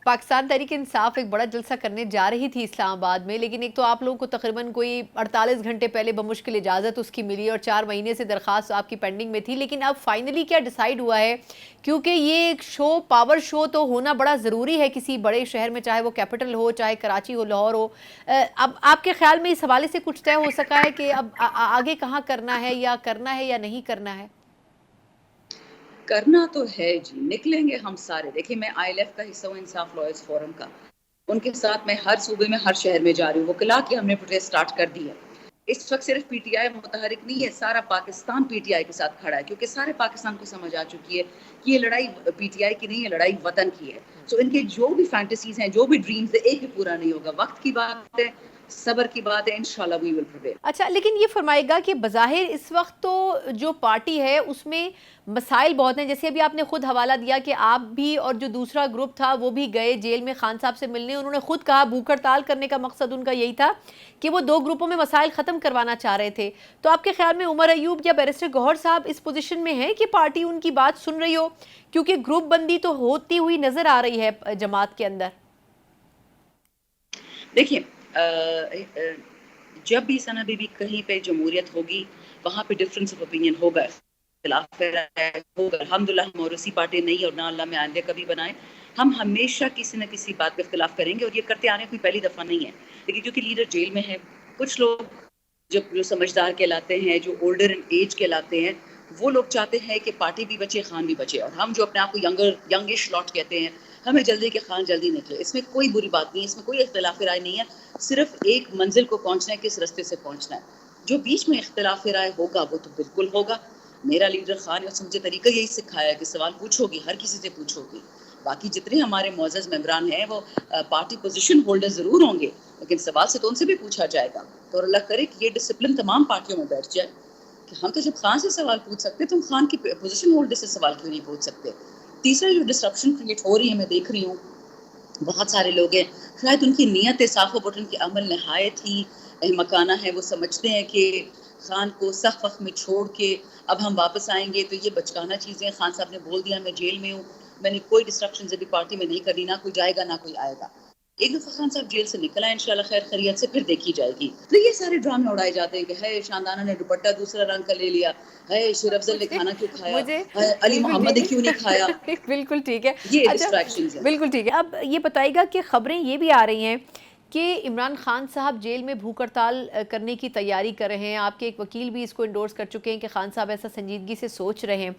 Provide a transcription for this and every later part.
پاکستان تحریک انصاف ایک بڑا جلسہ کرنے جا رہی تھی اسلام آباد میں، لیکن ایک تو آپ لوگوں کو تقریباً کوئی 48 گھنٹے پہلے بمشکل اجازت اس کی ملی اور 4 مہینے سے درخواست آپ کی پینڈنگ میں تھی، لیکن اب فائنلی کیا ڈیسائیڈ ہوا ہے؟ کیونکہ یہ ایک شو، پاور شو تو ہونا بڑا ضروری ہے کسی بڑے شہر میں، چاہے وہ کیپٹل ہو، چاہے کراچی ہو، لاہور ہو۔ اب آپ کے خیال میں اس حوالے سے کچھ طے ہو سکا ہے کہ اب آگے کہاں کرنا ہے یا نہیں کرنا ہے؟ کرنا تو ہے جی، نکلیں گے ہم سارے۔ دیکھیں، میں آئی ایل ایف کا حصہ ہوں، انصاف لائرز فورم کا۔ ان کے ساتھ میں ہر صوبے میں، ہر شہر میں جا رہی ہوں۔ وکلا کی ہم نے پروٹیسٹ سٹارٹ کر دی ہے۔ اس وقت صرف پی ٹی آئی متحرک نہیں ہے، سارا پاکستان پی ٹی آئی کے ساتھ کھڑا ہے، کیونکہ سارے پاکستان کو سمجھ آ چکی ہے کہ یہ لڑائی پی ٹی آئی کی نہیں ہے، لڑائی وطن کی ہے۔ سو ان کے جو بھی فینٹیسیز ہیں، جو بھی ڈریمز ہیں، ایک بھی پورا نہیں ہوگا۔ وقت کی بات ہے، صبر کی بات ہے، انشاءاللہ وی ول پریویل۔ اچھا، لیکن یہ فرمائے گا کہ بظاہر اس وقت تو جو پارٹی ہے اس میں مسائل بہت ہیں، جیسے ابھی آپ نے خود حوالہ دیا کہ آپ بھی اور جو دوسرا گروپ تھا وہ بھی گئے جیل میں خان صاحب سے ملنے۔ انہوں نے خود کہا بھوک ہڑتال کرنے کا مقصد ان کا یہی تھا کہ وہ 2 گروپوں میں مسائل ختم کروانا چاہ رہے تھے۔ تو آپ کے خیال میں عمر ایوب یا بیرسٹر گوہر صاحب اس پوزیشن میں ہیں کہ پارٹی ان کی بات سن رہی ہو؟ کیونکہ گروپ بندی تو ہوتی ہوئی نظر آ رہی ہے جماعت کے اندر۔ دیکھیں، جب بھی ثنا بی بی کہیں پہ جمہوریت ہوگی، وہاں پہ ڈفرینس آف اوپینین ہوگا، اختلاف ہوگا۔ الحمدللہ ہم اور اسی پارٹی نہیں، اور نہ اللہ میں آئندہ کبھی بنائے، ہم ہمیشہ کسی نہ کسی بات پہ اختلاف کریں گے، اور یہ کرتے آنے کوئی پہلی دفعہ نہیں ہے۔ لیکن کیونکہ لیڈر جیل میں ہے، کچھ لوگ جو سمجھدار کہلاتے ہیں، جو اولڈر ان ایج کہلاتے ہیں، وہ لوگ چاہتے ہیں کہ پارٹی بھی بچے، خان بھی بچے، اور ہم جو اپنے آپ کو ینگش لاٹ کہتے ہیں، ہمیں جلدی کہ خان جلدی نکلے۔ اس میں کوئی بری بات نہیں ہے، اس میں کوئی اختلاف رائے نہیں ہے، صرف ایک منزل کو پہنچنا ہے، کس رستے سے پہنچنا ہے۔ جو بیچ میں اختلاف رائے ہوگا وہ تو بالکل ہوگا۔ میرا لیڈر خان نے مجھے طریقہ یہی سکھایا ہے کہ سوال پوچھو گی، ہر کسی سے پوچھو گی۔ باقی جتنے ہمارے معزز ممبران ہیں وہ پارٹی پوزیشن ہولڈر ضرور ہوں گے، لیکن سوال سے تو ان سے بھی پوچھا جائے گا۔ تو اللہ کرے کہ یہ ڈسپلن تمام پارٹیوں میں بیٹھ جائے کہ ہم تو جب خان سے سوال پوچھ سکتے تو ہم خان کی پوزیشن ہولڈر سے سوال کیوں نہیں پوچھ سکتے؟ تیسرا، جو ڈسرپشن کریٹ ہو رہی ہے، میں دیکھ رہی ہوں بہت سارے لوگ ہیں، شاید ان کی نیت صاف و بٹن کی عمل نہایت ہی احمقانہ ہے۔ وہ سمجھتے ہیں کہ خان کو سخت وقت میں چھوڑ کے اب ہم واپس آئیں گے تو یہ بچکانہ چیزیں۔ خان صاحب نے بول دیا میں جیل میں ہوں، میں نے کوئی ڈسٹرپشن ابھی پارٹی میں نہیں کرنی، نہ کوئی جائے گا نہ کوئی آئے گا۔ ایک دفعہ خان صاحب جیل سے نکلا ہے، انشاءاللہ خیر خیریت سے، پھر دیکھی جائے گی۔ تو یہ سارے ڈرامے اڑائے جاتے ہیں کہ ہے شاندانہ نے دوپٹہ دوسرا رنگ کا لے لیا، ہے شیر افضل نے کھانا کیوں کھایا، مجھے ہے علی بالکل محمد نے ٹھیک کیوں نہیں کھایا۔ ہے بالکل ٹھیک ہے۔ یہ اچھا، ڈسٹریکشنز ہیں۔ بالکل ٹھیک ہے۔ اب یہ بتائیے گا کہ خبریں یہ بھی آ رہی ہیں کہ عمران خان صاحب جیل میں بھوک ہڑتال کرنے کی تیاری کر رہے ہیں۔ آپ کے ایک وکیل بھی اس کو انڈورس کر چکے ہیں کہ خان صاحب ایسا سنجیدگی سے سوچ رہے ہیں۔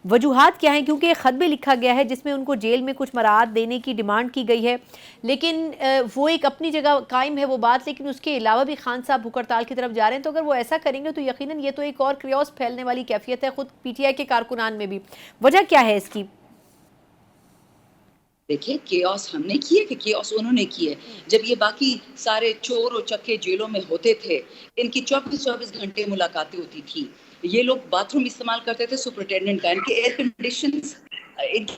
وجوہات کیا ہیں؟ کیونکہ ایک خط بھی لکھا گیا ہے جس میں ان کو جیل میں کچھ مراعات دینے کی ڈیمانڈ کی گئی ہے، لیکن وہ ایک اپنی جگہ قائم ہے وہ بات، لیکن اس کے علاوہ بھی خان صاحب بھوک ہڑتال کی طرف جا رہے ہیں۔ تو اگر وہ ایسا کریں گے تو یقیناً یہ تو ایک اور کریوس پھیلنے والی کیفیت ہے خود پی ٹی آئی کے کارکنان میں بھی۔ وجہ کیا ہے اس کی؟ دیکھیں، کیوس ہم نے کی ہے کہ کیوس انہوں نے کی ہے؟ جب یہ باقی سارے چور و چکے جیلوں میں ہوتے تھے، ان کی 24 گھنٹے ملاقاتیں ہوتی تھی، یہ لوگ باتھ روم استعمال کرتے تھے سپرنٹینڈنٹ کا، ان کی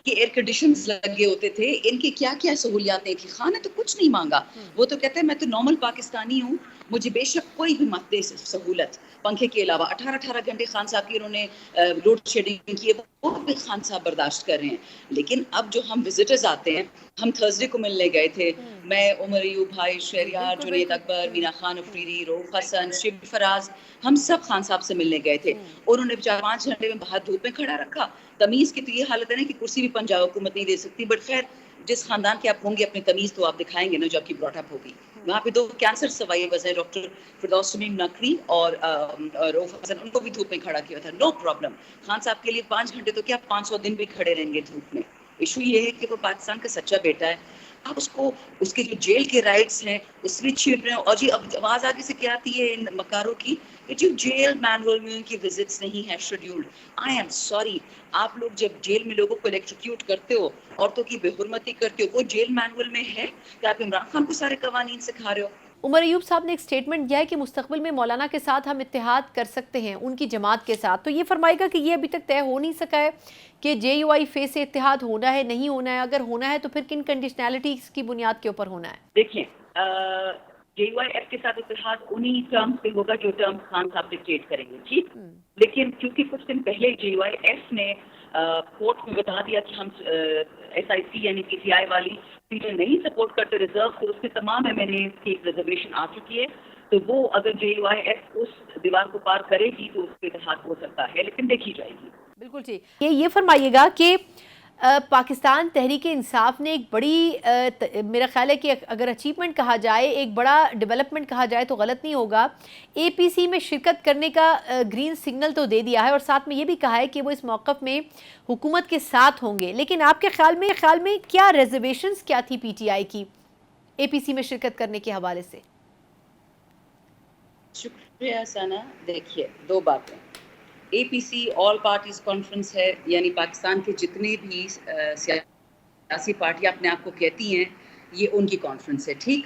ایئر کنڈیشنز لگے ہوتے تھے، ان کی کیا کیا سہولیاتیں تھیں۔ خان نے تو کچھ نہیں مانگا، وہ تو کہتے ہیں میں تو نارمل پاکستانی ہوں، مجھے بے شک کوئی بھی مت دے سہولت پنکھے کے علاوہ۔ 18 گھنٹے خان صاحب کی انہوں نے لوڈ شیڈنگ کی ہے، وہ بھی خان صاحب برداشت کر رہے ہیں۔ لیکن اب جو ہم وزٹرز آتے ہیں، ہم تھرسڈے کو ملنے گئے تھے، میں، عمر ایوب بھائی، جی شہریار، بالکل جنید بالکل۔ اکبر، مینا خان افریدی، رؤوف حسن، شب فراز، ہم سب خان صاحب سے ملنے گئے تھے۔ انہوں نے 4-5 گھنٹے میں باہر دھوپ میں کھڑا رکھا۔ تمیز کی تو یہ حالت ہے نا کہ کرسی بھی پنجاب حکومت نہیں دے سکتی، بٹ خیر جس خاندان کے آپ ہوں گے اپنی تمیز تو آپ دکھائیں گے نا جو آپ کی براٹ اپ ہوگی۔ وہاں پہ 2 کینسر سروائیورز ہیں، ڈاکٹر فردوس شمیم نقوی اور رؤوف حسن، ان کو بھی دھوپ میں کھڑا کیا تھا، نو پرابلم۔ خان صاحب کے لیے 5 گھنٹے تو کیا 500 دن بھی کھڑے رہیں گے دھوپ میں۔ ایشو یہ ہے کہ وہ پاکستان کا سچا بیٹا ہے، آپ اس کو اس کے جو جیل کے رائٹس ہیں اس میں چھیڑ رہے ہیں۔ اور جی اب آواز آگے سے کیا آتی ہے ان مکاروں کی کہ جو جیل مینول میں ان کی وزٹس نہیں ہے شیڈیولڈ۔ آئی ایم سوری، آپ لوگ جب جیل میں لوگوں کو الیکٹریکیوٹ کرتے ہو، عورتوں کی بے حرمتی کرتے ہو، وہ جیل مینول میں ہے کہ آپ عمران خان کو سارے قوانین سکھا رہے ہو؟ عمر ایوب صاحب نے ایک سٹیٹمنٹ دیا ہے کہ مستقبل میں مولانا کے ساتھ ہم اتحاد کر سکتے ہیں، ان کی جماعت کے ساتھ۔ تو یہ فرمائے گا کہ یہ ابھی تک طے ہو نہیں سکا ہے کہ جے یو آئی فیس سے اتحاد ہونا ہے نہیں ہونا ہے؟ اگر ہونا ہے تو پھر کن کنڈیشنالٹیز کی بنیاد کے اوپر ہونا ہے؟ دیکھیں، جے یو آئی ایف کے ساتھ اتحاد انہی ٹرمز پہ ہوگا جو ٹرمز خان صاحب ڈکٹیٹ کریں گے، ٹھیک؟ لیکن کیونکہ کچھ دن پہلے جے یو آئی ایف نے کورٹ میں بتا دیا کہ ہم SIC یعنی PTI والی سیٹیں نہیں سپورٹ کرتے ریزرو سے، اس کے تمام MNAs کی ایک ریزرویشن آ چکی ہے، تو وہ اگر JUIF اس دیوار کو پار کرے گی تو اس پہ اتحاد ہو سکتا ہے، لیکن دیکھی جائے گی. بالکل ٹھیک. یہ فرمائیے گا کہ پاکستان تحریک انصاف نے ایک بڑی میرا خیال ہے کہ اگر اچیومنٹ کہا جائے، ایک بڑا ڈیولپمنٹ کہا جائے تو غلط نہیں ہوگا، APC میں شرکت کرنے کا گرین سگنل تو دے دیا ہے، اور ساتھ میں یہ بھی کہا ہے کہ وہ اس موقف میں حکومت کے ساتھ ہوں گے. لیکن آپ کے خیال میں کیا ریزرویشنز کیا تھی PTI کی APC میں شرکت کرنے کے حوالے سے؟ شکریہ ثنا. دیکھیے دو باتیں، APC آل پارٹیز کانفرنس ہے، یعنی پاکستان کے جتنے بھی سیاسی پارٹیاں اپنے آپ کو کہتی ہیں یہ ان کی کانفرنس ہے. ٹھیک،